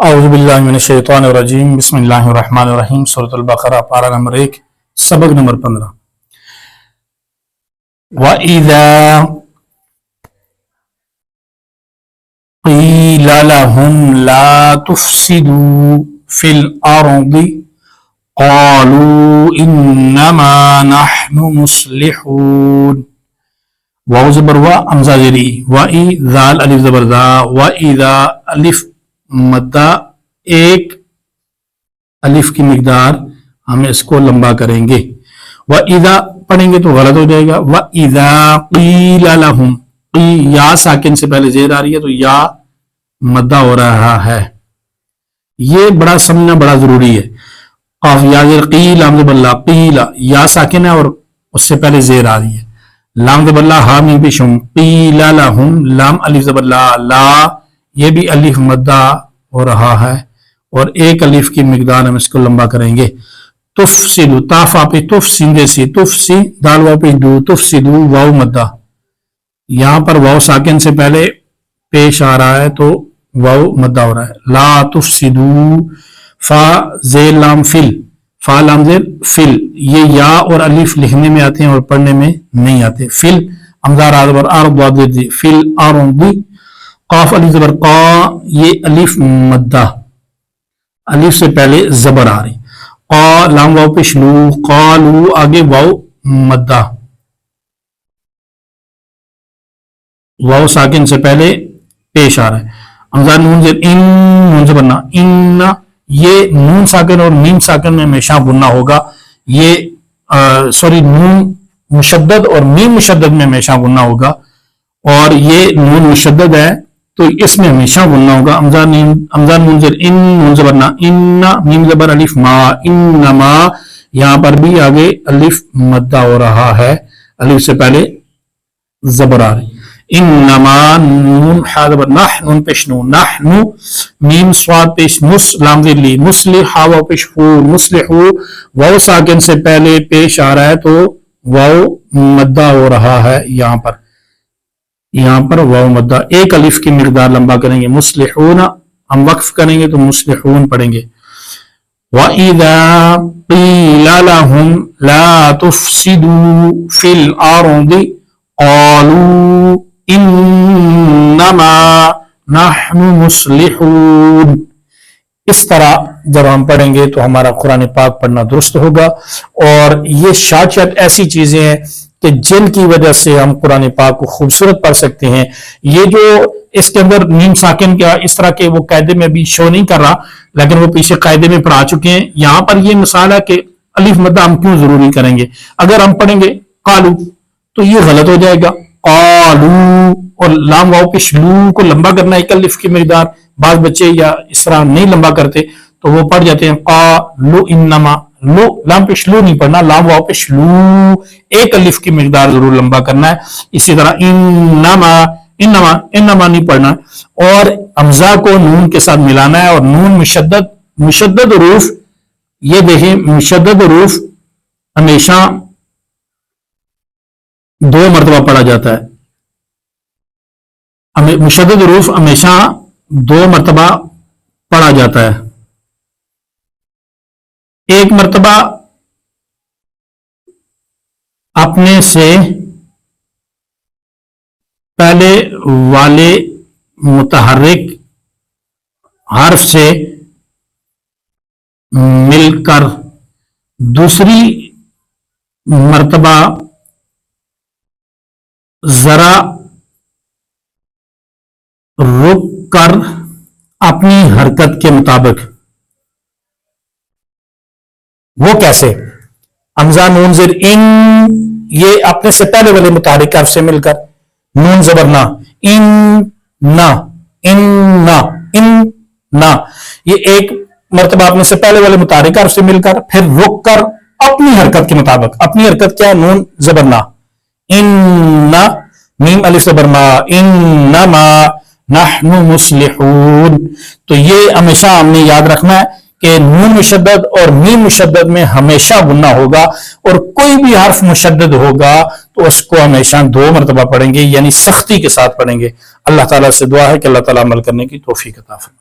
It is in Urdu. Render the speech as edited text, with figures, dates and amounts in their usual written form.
اعوذ باللہ من الشیطان الرجیم بسم اللہ الرحمن الرحیم سورۃ البقرہ پارہ نمبر 1 سبق نمبر 15 وَإِذَا قِيلَ لَهُمْ لَا تُفْسِدُوا فِي الْأَرْضِ قَالُوا إِنَّمَا نَحْنُ مُصْلِحُونَ واو زبر وا امزہ زیری وائی ذال الف زبر ذا وَإِذَا الف مدہ ایک الف کی مقدار ہم اس کو لمبا کریں گے. وَإِذَا پڑھیں گے تو غلط ہو جائے گا. وَإِذَا قِيلَ لَهُمْ قی یا ساکن سے پہلے زیر آ رہی ہے تو یا مدہ ہو رہا ہے. یہ بڑا سمجھنا بڑا ضروری ہے. قاف یا زیر قیل لام زبر لا قیل یا ساکن ہے اور اس سے پہلے زیر آ رہی ہے. لام زبر لا ہا میم پیش ہم قیل لہم لام الف زبر لا لا یہ بھی الف مدہ ہو رہا ہے اور ایک الف کی مقدار ہم اس کو لمبا کریں گے. تفسدو تافا پہ تفسندے سی تفسی دال واو پہ دو تفسدو واو مدہ. یہاں پر واو ساکن سے پہلے پیش آ رہا ہے تو واو مدہ ہو رہا ہے. لا تفسدو فا زیل لام فل فا لام زیل فل یہ یا اور الف لکھنے میں آتے ہیں اور پڑھنے میں نہیں آتے. فل امزار آدبر آرد فل آرد قاف الف زبر قا یہ الف مدہ الف سے پہلے زبر آ رہی. قا لام واو پیش لو قالو آگے واو مدہ واو ساکن سے پہلے پیش آ رہا ہے. امزار نون زیر ان نون زبر نا ان یہ نون ساکن اور میم ساکن میں ہمیشہ گننا ہوگا. یہ سوری نون مشدد اور میم مشدد میں ہمیشہ گننا ہوگا اور یہ نون مشدد ہے تو اس میں ہمیشہ گننا ہوگا. امزار نون زیر ان نون زبر نا ان میم زبر الف ما انما یہاں پر بھی آگے الف مدہ ہو رہا ہے الف سے پہلے زبر آ رہی. انما نون حا زبر نح نون پیش نو نحنو میم صاد پیش مس لام زیر لی مصلح واو پیش فو مصلحو واو ساکن سے پہلے پیش آ رہا ہے تو واو مدہ ہو رہا ہے. یہاں پر واو مدہ ایک الف کی مقدار لمبا کریں گے. مصلحون ہم وقف کریں گے تو مصلحون پڑھیں گے. وَإِذَا قِيلَ لَهُمْ لَا تُفْسِدُوا فِي الْأَرْضِ قَالُوا إِنَّمَا نَحْنُ مُصْلِحُونَ. اس طرح جب ہم پڑھیں گے تو ہمارا قرآن پاک پڑھنا درست ہوگا. اور یہ شارٹ ایسی چیزیں ہیں کہ جن کی وجہ سے ہم قرآن پاک کو خوبصورت پڑھ سکتے ہیں. یہ جو اس کے اندر نیم ساکن کا اس طرح کے وہ قاعدے میں ابھی شو نہیں کر رہا لیکن وہ پیچھے قاعدے میں پڑھا چکے ہیں. یہاں پر یہ مثال ہے کہ الف مدہ ہم کیوں ضروری کریں گے. اگر ہم پڑھیں گے قالو تو یہ غلط ہو جائے گا. قالو اور لام واو پیش لو کو لمبا کرنا ایک الف کی مقدار بعض بچے یا اس طرح نہیں لمبا کرتے تو وہ پڑھ جاتے ہیں قالو انما لو لام پیش لو نہیں پڑھنا لام واو پیش لو ایک الف کی مقدار ضرور لمبا کرنا ہے. اسی طرح انما انما انما نہیں پڑھنا اور حمزہ کو نون کے ساتھ ملانا ہے اور نون مشدد حروف یہ دیکھیں مشدد حروف ہمیشہ دو مرتبہ پڑھا جاتا ہے. مشدد حروف ہمیشہ دو مرتبہ پڑھا جاتا ہے. ایک مرتبہ اپنے سے پہلے والے متحرک حرف سے مل کر دوسری مرتبہ ذرا رک کر اپنی حرکت کے مطابق. وہ کیسے؟ حمزہ نون زیر ان یہ اپنے سے پہلے والے متحرک حرف سے مل کر نون زبر نا ان نا ان نا ان نا یہ ایک مرتبہ اپنے سے پہلے والے متحرک حرف سے مل کر پھر رک کر اپنی حرکت کے مطابق. اپنی حرکت کیا ہے؟ نون زبر نا ان میم الف زبر ما انما نحن مصلحون. تو یہ ہمیشہ ہم نے یاد رکھنا ہے کہ نون مشدد اور میم مشدد میں ہمیشہ گننا ہوگا اور کوئی بھی حرف مشدد ہوگا تو اس کو ہمیشہ دو مرتبہ پڑھیں گے یعنی سختی کے ساتھ پڑھیں گے. اللہ تعالیٰ سے دعا ہے کہ اللہ تعالیٰ عمل کرنے کی توفیق عطا فرمائے.